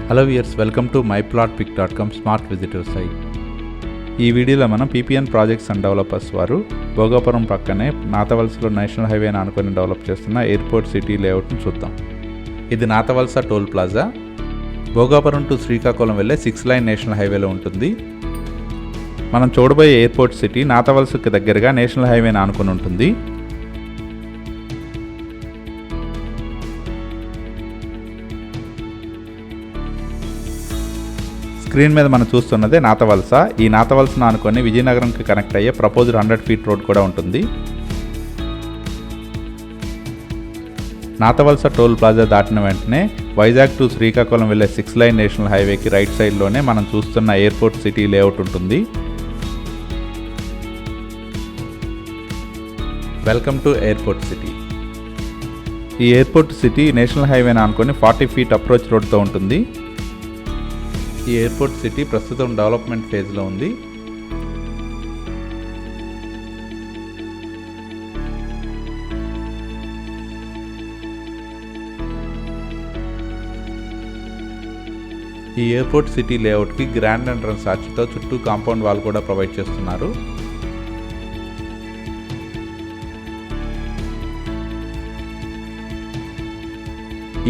Hello viewers, welcome to myplotpic.com smart visitor site. ఈ వీడియోలో మనం పీపీఎన్ ప్రాజెక్ట్స్ అండ్ డెవలపర్స్ వారు భోగాపురం పక్కనే నాతవలసలో నేషనల్ హైవేని ఆనుకొని డెవలప్ చేస్తున్న ఎయిర్పోర్ట్ సిటీ లేఅవుట్ను చూద్దాం. ఇది Nathavalasa toll plaza. Bhogapuram to Srikakulam వెళ్ళే 6 లైన్ నేషనల్ హైవేలో ఉంటుంది. మనం చూడబోయే ఎయిర్పోర్ట్ సిటీ నాతవలసకి దగ్గరగా నేషనల్ హైవేని ఆనుకొని ఉంటుంది. స్క్రీన్ మీద మనం చూస్తున్నదే నాతవలస. ఈ నాతవలసను ఆనుకొని విజయనగరంకి కనెక్ట్ అయ్యే ప్రపోజ్డ్ 100 ఫీట్ రోడ్ కూడా ఉంటుంది. నాతవలస టోల్ ప్లాజా దాటిన వెంటనే వైజాగ్ టు శ్రీకాకుళం వెళ్ళే 6 లైన్ నేషనల్ హైవేకి రైట్ సైడ్లోనే మనం చూస్తున్న ఎయిర్పోర్ట్ సిటీ లేఅవుట్ ఉంటుంది. Welcome to airport city. ఈ ఎయిర్పోర్ట్ సిటీ నేషనల్ హైవేని ఆనుకొని 40 ఫీట్ అప్రోచ్ రోడ్తో ఉంటుంది. ఈ ఎయిర్పోర్ట్ సిటీ ప్రస్తుతం డెవలప్మెంట్ ఫేజ్లో ఉంది. ఈ ఎయిర్పోర్ట్ సిటీ లేఅవుట్కి గ్రాండ్ ఎంట్రన్స్ ఆర్చ్తో చుట్టూ కాంపౌండ్ వాల్ కూడా ప్రొవైడ్ చేస్తున్నారు.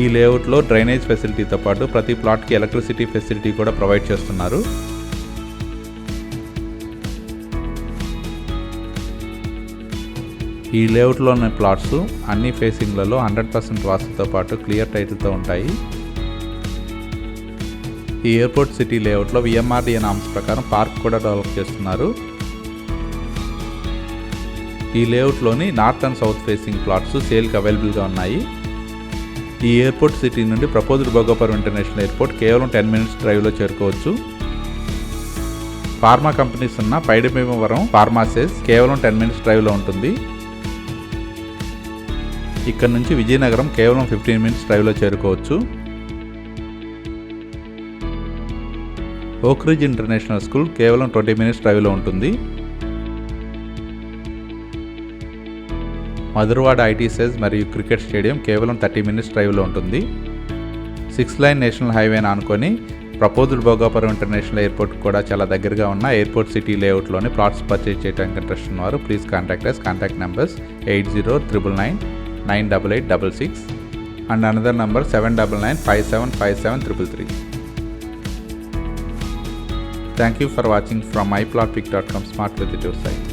ఈ లేఅవుట్లో డ్రైనేజ్ ఫెసిలిటీతో పాటు ప్రతి ప్లాట్కి ఎలక్ట్రిసిటీ ఫెసిలిటీ కూడా ప్రొవైడ్ చేస్తున్నారు. ఈ లేఅవుట్లోని ప్లాట్స్ అన్ని ఫేసింగ్లలో 100% వాస్తుతో పాటు క్లియర్ టైటిల్తో ఉంటాయి. ఈ ఎయిర్పోర్ట్ సిటీ లేఅవుట్లో విఎంఆర్డీఏ నామ్స్ ప్రకారం పార్క్ కూడా డెవలప్ చేస్తున్నారు. ఈ లేఅవుట్లోని north and south facing plots సేల్కి అవైలబుల్గా ఉన్నాయి. ఈ ఎయిర్పోర్ట్ సిటీ నుండి ప్రపోజ్డ్ భోగాపురం ఇంటర్నేషనల్ ఎయిర్పోర్ట్ కేవలం 10 మినిట్స్ డ్రైవ్లో చేరుకోవచ్చు. ఫార్మా కంపెనీస్ ఉన్న పైడిభీమవరం ఫార్మాసేస్ కేవలం 10 మినిట్స్ డ్రైవ్లో ఉంటుంది. ఇక్కడ నుంచి విజయనగరం కేవలం 15 మినిట్స్ డ్రైవ్లో చేరుకోవచ్చు. ఓక్రిడ్జ్ ఇంటర్నేషనల్ స్కూల్ కేవలం 20 మినిట్స్ డ్రైవ్లో ఉంటుంది. మధురవాడ ఐటీసెస్ మరియు క్రికెట్ స్టేడియం కేవలం 30 మినిట్స్ డ్రైవ్లో ఉంటుంది. 6 లైన్ నేషనల్ హైవేని ఆనుకొని ప్రపోజ్డ్ భోగాపురం ఇంటర్నేషనల్ ఎయిర్పోర్ట్ కూడా చాలా దగ్గరగా ఉన్న ఎయిర్పోర్ట్ సిటీ లేఅవుట్లోని ప్లాట్స్ పర్చేజ్ చేయడానికి ఇంట్రెస్ట్ ఉన్నవారు please contact us. Contact numbers 8099998866 and another number 7995757333. Thank you for watching from myplotpic.com smart visitor site.